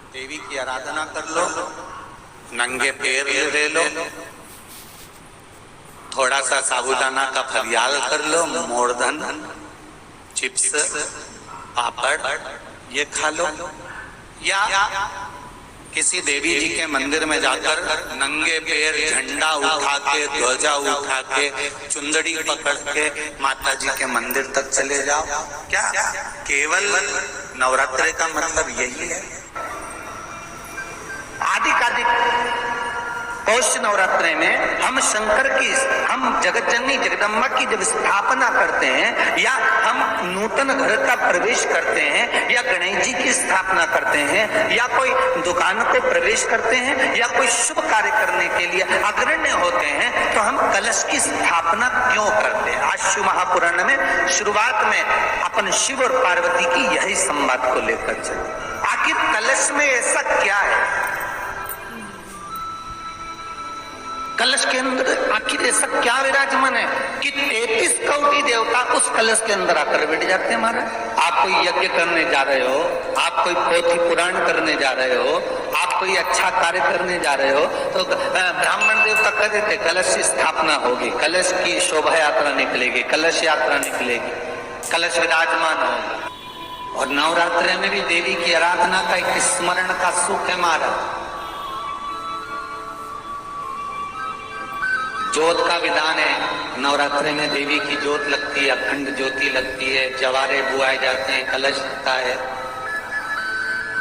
देवी की आराधना कर लो, नंगे पैर ले लो, थोड़ा सा साबूदाना का फरियाल कर लो, मोरधन, चिप्स, पापड़ ये खा लो, या किसी देवी जी के मंदिर में जाकर नंगे पैर झंडा उठा के, ध्वजा उठा के, चुंदड़ी पकड़ के माता जी के मंदिर तक चले जाओ। क्या केवल नवरात्रि का मतलब यही है? आदिकादिक पौष नवरात्रि में हम शंकर की, हम जगत जननी जगदम्बा की जब स्थापना करते हैं, या हम नूतन घर का प्रवेश करते हैं, या गणेश जी की स्थापना करते हैं, या कोई दुकान को प्रवेश करते हैं, या कोई शुभ कार्य करने के लिए अग्रण्य होते हैं, तो हम कलश की स्थापना क्यों करते हैं? आज शिव महापुराण में शुरुआत में अपन शिव और पार्वती की यही संवाद को लेकर चले। आखिर कलश में ऐसा क्या है? कलश के अंदर आखिर ऐसा क्या विराजमान है कि 33 कोटि देवता उस कलश के अंदर आकर बैठ जाते हैं? महाराज, आप कोई यज्ञ करने जा रहे हो, आप कोई पोथी पुराण करने जा रहे हो, आप कोई अच्छा कार्य करने जा रहे हो, तो ब्राह्मण देवता कह देते कलश की स्थापना होगी, कलश की शोभा यात्रा निकलेगी, कलश यात्रा निकलेगी, कलश विराजमान होगा। और नवरात्रि में भी देवी की आराधना का एक स्मरण का सुख है महाराज। ज्योत का विधान है, नवरात्रि में देवी की ज्योत लगती है, अखंड ज्योति लगती है, जवारे बुआए जाते हैं, कलश लगता है,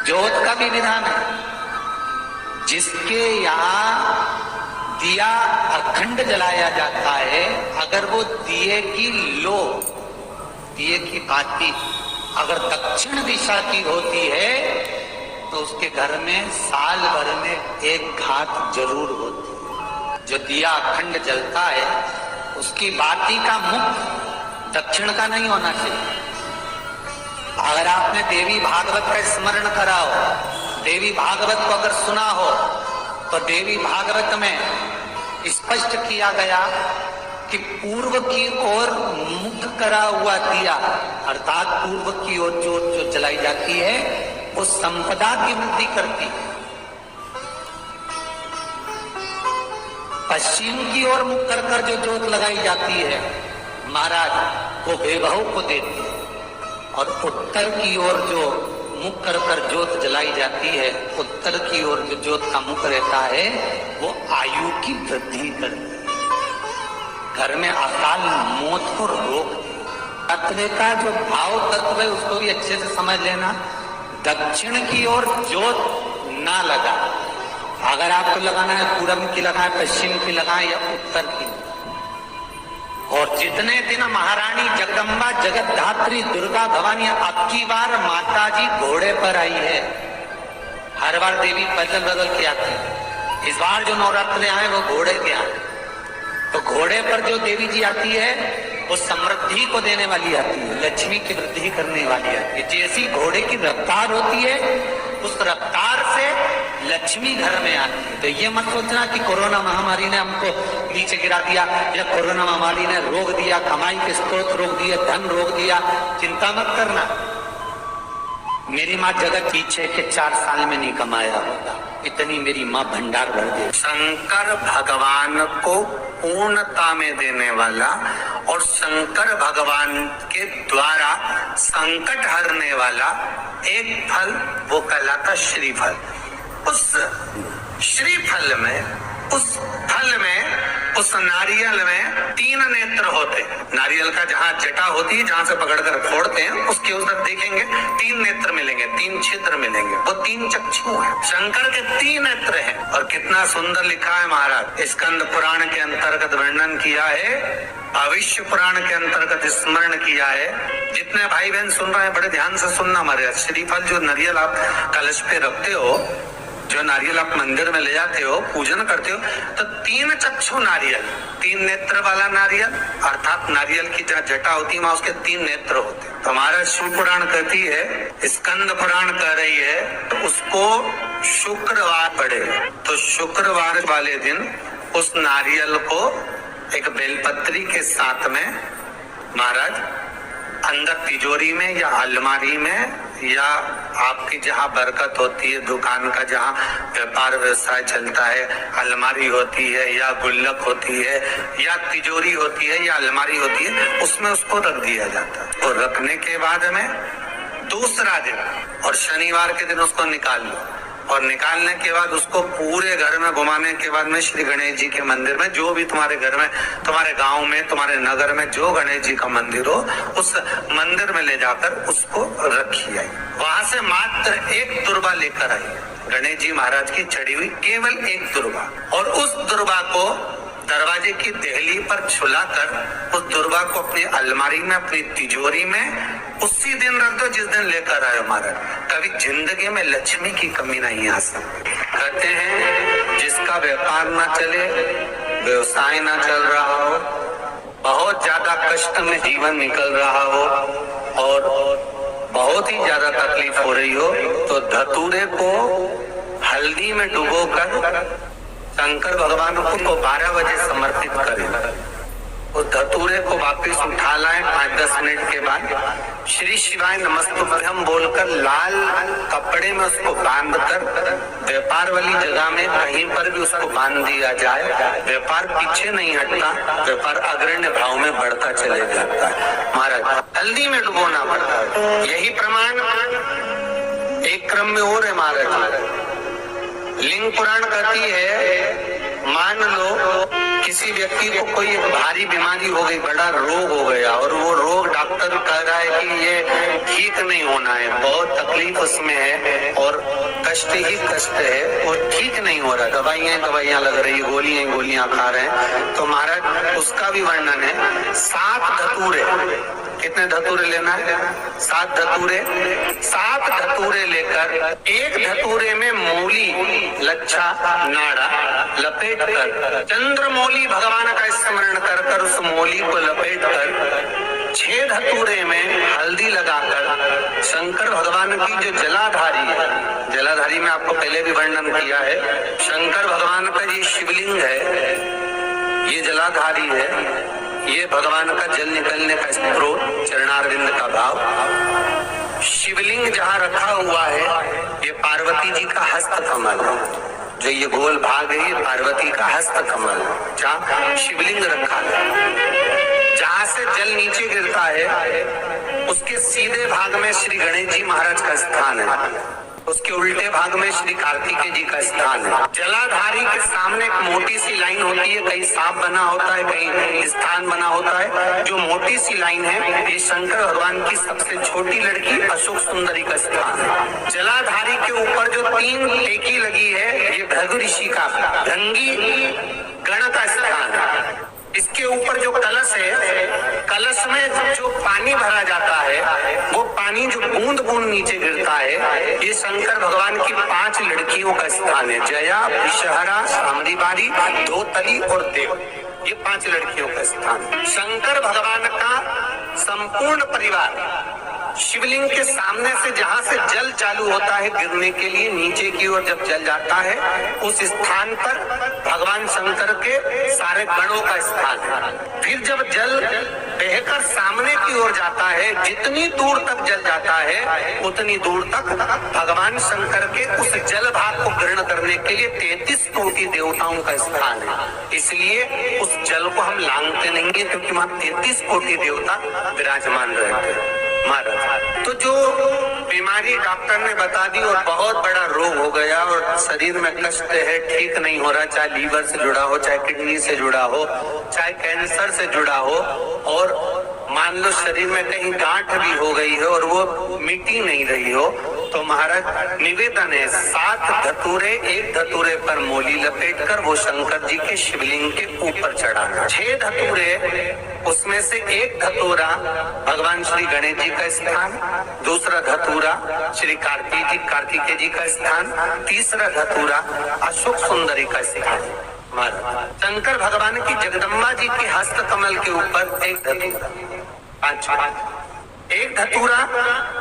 ज्योत का भी विधान है। जिसके यहाँ दिया अखंड जलाया जाता है, अगर वो दिए की लो, दिए की बाती अगर दक्षिण दिशा की होती है, तो उसके घर में साल भर में एक घात जरूर होती है। जो दिया अखंड जलता है, उसकी बाती का मुख दक्षिण का नहीं होना चाहिए। अगर आपने देवी भागवत का स्मरण करा हो, देवी भागवत को अगर सुना हो, तो देवी भागवत में स्पष्ट किया गया कि पूर्व की ओर मुख करा हुआ दिया, अर्थात पूर्व की ओर ज्योत जो जलाई जाती है, वो संपदा की वृद्धि करती है। पश्चिम की ओर मुख कर कर जो ज्योत लगाई जाती है महाराज, वो बेबहू को देती है। और उत्तर की ओर जो मुख कर कर ज्योत जलाई जाती है, उत्तर की ओर जो ज्योत का मुख रहता है, वो आयु की वृद्धि करती है, घर में अकाल मौत को रोक। तत्व का जो भाव तत्व है उसको भी अच्छे से समझ लेना। दक्षिण की ओर ज्योत ना लगा, अगर आपको लगाना है पूरब की लगाए, पश्चिम की लगाए, या उत्तर की। और जितने दिन महारानी जगदम्बा जगत धात्री दुर्गा भवानी, अब की बार माता जी घोड़े पर आई है। हर बार देवी बदल बदल के आती है, इस बार जो नवरात्रि आए वो घोड़े के आए। तो घोड़े पर जो देवी जी आती है, वो समृद्धि को देने वाली आती है, लक्ष्मी की वृद्धि करने वाली आती है। जैसी घोड़े की रफ्तार होती है, उस रफ्तार से लक्ष्मी घर में आती है। तो ये मत सोचना कि कोरोना महामारी ने हमको नीचे गिरा दिया, या कोरोना महामारी ने रोक दिया, कमाई के स्रोत रोक दिए, धन रोक दिया। चिंता मत करना, मेरी माँ जगत पीछे के 4 साल में नहीं कमाया होगा, इतनी मेरी माँ भंडार भर दे। शंकर भगवान को पूर्णता में देने वाला और शंकर भगवान के द्वारा संकट हरने वाला एक फल, वो कहलाता श्रीफल। उस श्रीफल में, उस फल में, उस नारियल में 3 नेत्र होते हैं। नारियल का जहाँ जटा होती है, जहाँ से पकड़कर फोड़ते हैं, उसके उधर देखेंगे 3 नेत्र मिलेंगे, 3 छिद्र मिलेंगे, वो 3 चक्षु हैं। शंकर के 3 नेत्र हैं। और कितना सुंदर लिखा है महाराज, स्कंद पुराण के अंतर्गत वर्णन किया है, भविष्य पुराण के अंतर्गत स्मरण किया है। जितने भाई बहन सुन रहे हैं बड़े ध्यान से सुनना महाराज। श्रीफल जो नारियल आप कलश पे रखते हो, जो नारियल आप मंदिर में ले जाते हो, पूजन करते हो, तो 3 चक्षु नारियल, 3 नेत्र वाला नारियल, अर्थात नारियल की जहाँ जटा होती है वहां उसके 3 नेत्र होते हैं। तो हमारा शिव पुराण कहती है, स्कंद पुराण कह रही है, तो उसको शुक्रवार पड़े, तो शुक्रवार वाले दिन उस नारियल को एक बेलपत्री के साथ में महाराज अंदर तिजोरी में या अलमारी में या आपकी जहाँ बरकत होती है, दुकान का जहाँ व्यापार व्यवसाय चलता है, अलमारी होती है या गुल्लक होती है या तिजोरी होती है या अलमारी होती है, उसमें उसको रख दिया जाता है। तो रखने के बाद में दूसरा दिन और शनिवार के दिन उसको निकाल लो, और निकालने के बाद उसको पूरे घर में घुमाने के बाद में श्री गणेश जी के मंदिर में, जो भी तुम्हारे घर में, तुम्हारे गांव में, तुम्हारे नगर में जो गणेश जी का मंदिर हो, उस मंदिर में ले जाकर उसको रखी आई। वहां से मात्र एक दुर्बा लेकर आई, गणेश जी महाराज की चढ़ी हुई केवल एक दुर्बा, और उस दुर्बा को दरवाजे की देहली पर छुलाकर उस दुर्बा को अपनी अलमारी में, अपनी तिजोरी में उसी दिन रख दो जिस दिन लेकर आए महाराज। कभी जिंदगी में लक्ष्मी की कमी नहीं आ सकती। कहते हैं जिसका व्यापार ना चले, व्यवसाय ना चल रहा हो, बहुत ज्यादा कष्ट में जीवन निकल रहा हो और बहुत ही ज्यादा तकलीफ हो रही हो, तो धतूरे को हल्दी में डुबोकर शंकर भगवान को 12 बजे समर्पित करें। उस धतूरे को वापस उठा लाएं 5-10 मिनट के बाद, श्री शिवाय नमस्तुभ्यम बोलकर लाल कपड़े में उसको बांधकर व्यापार वाली जगह में कहीं पर भी उसको बांध दिया जाए। व्यापार पीछे नहीं हटता, व्यापार अग्रण्य भाव में बढ़ता चले जाता है। महाराज हल्दी में डुबोना पड़ता है। यही प्रमाण एक क्रम में और है महाराज। लिंग पुराण कहती है, मान लो किसी व्यक्ति को कोई एक भारी बीमारी हो गई, बड़ा रोग हो गया, और वो रोग डॉक्टर कह रहा है कि ये ठीक नहीं होना है, बहुत तकलीफ उसमें है और कष्ट ही कष्ट है, वो ठीक नहीं हो रहा, दवाइयां लग रही, गोलियां खा रहे हैं। तो महाराज उसका भी वर्णन है। 7 धतूरे, कितने धतूरे लेना है? 7 धतूरे। 7 धतूरे लेकर एक धतूरे में मूली, लच्छा, नाड़ा लपेट कर, चंद्रमौली भगवान का स्मरण कर कर उस मौली को लपेट कर 6 धतूरे में हल्दी लगाकर शंकर भगवान की जो जलाधारी है, जलाधारी में आपको पहले भी वर्णन किया है, शंकर भगवान का ये शिवलिंग है, ये जलाधारी है, ये भगवान का जल निकलने का स्रोत, चरणारविंद का भाव। शिवलिंग जहाँ रखा हुआ है ये पार्वती जी का हस्त कमल है, जो ये गोल भाग है ये पार्वती का हस्त कमल है, जहाँ शिवलिंग रखा है। जहाँ से जल नीचे गिरता है उसके सीधे भाग में श्री गणेश जी महाराज का स्थान है, उसके उल्टे भाग में श्री कार्तिकेय जी का स्थान है। जलाधारी के सामने एक मोटी सी लाइन होती है, कहीं सांप बना होता है, कहीं स्थान बना होता है। जो मोटी सी लाइन है ये शंकर भगवान की सबसे छोटी लड़की अशोक सुंदरी का स्थान है। जलाधारी के ऊपर जो 3 टेकी लगी है ये भृगु ऋषि का भृंगी गण का स्थान है। इसके ऊपर जो कलश है, कलश में जो पानी भरा जाता है वो पानी जो बूंद बूंद नीचे गिरता है, ये शंकर भगवान की 5 लड़कियों का स्थान है। जया, विषहरा, सामरीबारी, धोतली और देव, ये 5 लड़कियों का स्थान। शंकर भगवान का संपूर्ण परिवार शिवलिंग के सामने से जहाँ से जल चालू होता है गिरने के लिए नीचे की ओर जब जल जाता है, उस स्थान पर भगवान शंकर के सारे गणों का स्थान है। फिर जब जल बहकर सामने की ओर जाता है, जितनी दूर तक जल जाता है उतनी दूर तक भगवान शंकर के उस जल भाग को ग्रहण करने के लिए 33 कोटि देवताओं का स्थान है। इसलिए उस जल को हम लांघते नहीं है, क्योंकि वहाँ 33 कोटि देवता विराजमान रहते हैं। महाराज तो जो बीमारी डॉक्टर ने बता दी और बहुत बड़ा रोग हो गया और शरीर में कष्ट है, ठीक नहीं हो रहा, चाहे लीवर से जुड़ा हो, चाहे किडनी से जुड़ा हो, चाहे कैंसर से जुड़ा हो, और मान लो शरीर में कहीं गांठ भी हो गई है और वो मिटी नहीं रही हो, तो महाराज निवेदन है 7 धतूरे, एक धतूरे पर मोली लपेटकर वो शंकर जी के शिवलिंग के ऊपर चढ़ाना। 6 धतूरे, उसमें से एक धतूरा भगवान श्री गणेश जी का स्थान, दूसरा धतूरा श्री कार्तिकेय जी का स्थान, तीसरा धतूरा अशोक सुंदरी का स्थान। शंकर भगवान की जगदम्बा जी के हस्त कमल के ऊपर एक धतूरा, 5 एक धतूरा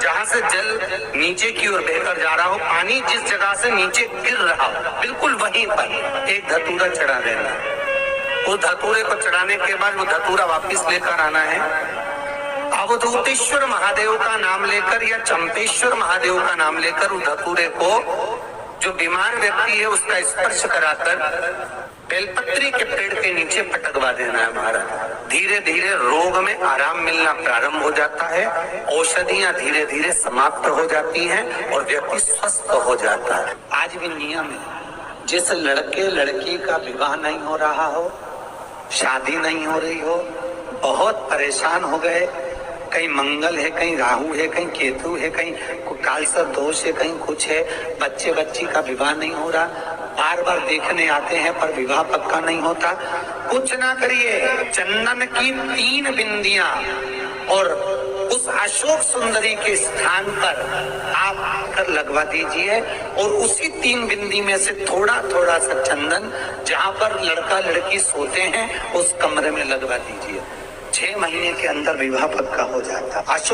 जहाँ से जल नीचे की ओर बहकर जा रहा हो, पानी जिस जगह से नीचे गिर रहा हो बिल्कुल वहीं पर एक धतूरा चढ़ा देना। उस धतूरे को चढ़ाने के बाद वो धतूरा वापस लेकर आना है, अवधूतेश्वर महादेव का नाम लेकर या चंपेश्वर महादेव का नाम लेकर उस धतूरे को जो बीमार व्यक्ति है उसका स्पर्श कराकर बेलपत्री के पेड़ के नीचे पटकवा देना है महाराज। धीरे धीरे रोग में आराम मिलना प्रारंभ हो जाता है, औषधियां धीरे धीरे समाप्त हो जाती हैं और व्यक्ति स्वस्थ हो जाता है। आज भी नियम है, जिस लड़के लड़की का विवाह नहीं हो रहा हो, शादी नहीं हो रही हो, बहुत परेशान हो गए, कहीं मंगल है, कहीं राहु है, कहीं केतु है, कहीं कालसर्प दोष है, कहीं कुछ है, बच्चे बच्ची का विवाह नहीं हो रहा, बार बार देखने आते हैं पर विवाह पक्का नहीं होता, कुछ ना करिए, चंदन की 3 बिंदियां और उस अशोक सुंदरी के स्थान पर आप आकर लगवा दीजिए और उसी 3 बिंदी में से थोड़ा थोड़ा सा चंदन जहां पर लड़का लड़की सोते हैं उस कमरे में लगवा दीजिए। 6 महीने के अंदर विवाह पक्का हो जाता। अशोक